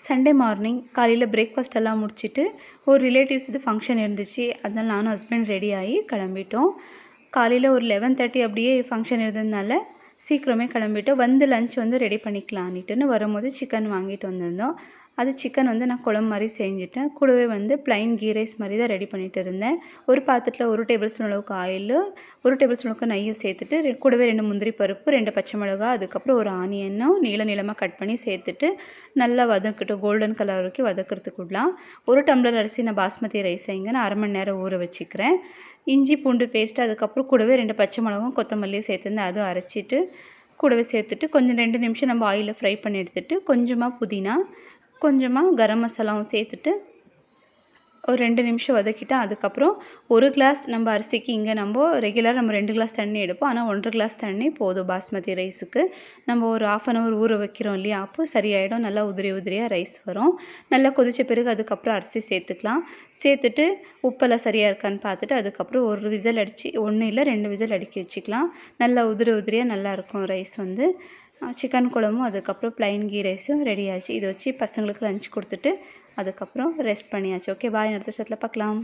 Sunday morning காலையில் breakfast எல்லாம் முடிச்சுட்டு ஒரு ரிலேட்டிவ்ஸ் இது ஃபங்க்ஷன் இருந்துச்சு. அதனால் நானும் ஹஸ்பண்ட் ரெடி ஆகி கிளம்பிட்டோம். காலையில் ஒரு 11:30 அப்படியே ஃபங்க்ஷன் இருந்ததுனால சீக்கிரமே கிளம்பிட்டோம். வந்து லஞ்ச் வந்து ரெடி பண்ணிக்கலான்னுட்டுன்னு வரும்போது சிக்கன் வாங்கிட்டு வந்திருந்தோம். அது சிக்கன் வந்து நான் குழம்பு மாதிரி செஞ்சுட்டேன். கூடவே வந்து ப்ளைன் கீ ரைஸ் மாதிரி தான் ரெடி பண்ணிட்டு இருந்தேன். ஒரு பாத்திரத்தில் 1 டேபிள் ஸ்பூன் அளவுக்கு ஆயில், 1 டேபிள் ஸ்பூன் அளவுக்கு நெய்யும் சேர்த்துட்டு கூடவே 2 முந்திரி பருப்பு, 2 பச்சை மிளகாய், அதுக்கப்புறம் ஒரு ஆனியனும் நீளமாக கட் பண்ணி சேர்த்துட்டு நல்லா வதக்கட்டும். கோல்டன் கலர் வரைக்கும் வதக்கிறதுக்கு விடலாம். 1 டம்ளர் அரிசி நான் பாஸ்மதி ரைஸ் செய்யுங்க. நான் 1/2 மணி நேரம் ஊற வச்சுக்கிறேன். இஞ்சி பூண்டு பேஸ்ட்டு, அதுக்கப்புறம் கூடவே 2 பச்சை மிளகும் கொத்தமல்லியும் சேர்த்துருந்தேன். அதுவும் அரைச்சிட்டு கூடவே சேர்த்துட்டு கொஞ்சம் 2 நிமிஷம் நம்ம ஆயிலில் ஃப்ரை பண்ணி எடுத்துட்டு கொஞ்சமாக புதினா, கொஞ்சமாக கரம் மசாலாவும் சேர்த்துட்டு ஒரு 2 நிமிஷம் வதக்கிட்டு அதுக்கப்புறம் 1 கிளாஸ் நம்ம அரிசிக்கு இங்கே நம்ம ரெகுலராக நம்ம 2 கிளாஸ் தண்ணி எடுப்போம். ஆனால் 1 1/2 கிளாஸ் தண்ணி போதும் பாஸ்மதி ரைஸுக்கு. நம்ம ஒரு 1/2 அன் ஹவர் ஊற வைக்கிறோம் இல்லையா, அப்போ சரியாயிடும். நல்லா உதிரியாக ரைஸ் வரும். நல்லா கொதித்த பிறகு அதுக்கப்புறம் அரிசி சேர்த்துக்கலாம். சேர்த்துட்டு உப்பெல்லாம் சரியாக இருக்கான்னு பார்த்துட்டு அதுக்கப்புறம் ஒரு விசில் அடித்து 1 இல்லை 2 விசில் அடிக்க வச்சுக்கலாம். நல்லா உதிரியாக நல்லாயிருக்கும் ரைஸ் வந்து. சிக்கன் குழம்பும் அதுக்கப்புறம் ப்ளைன் கீ ரைஸும் ரெடி ஆச்சு. இதை வச்சு பசங்களுக்கு லஞ்ச் கொடுத்துட்டு அதுக்கப்புறம் ரெஸ்ட் பண்ணியாச்சு. ஓகே, பாய். அடுத்த செட்டில் பார்க்கலாம்.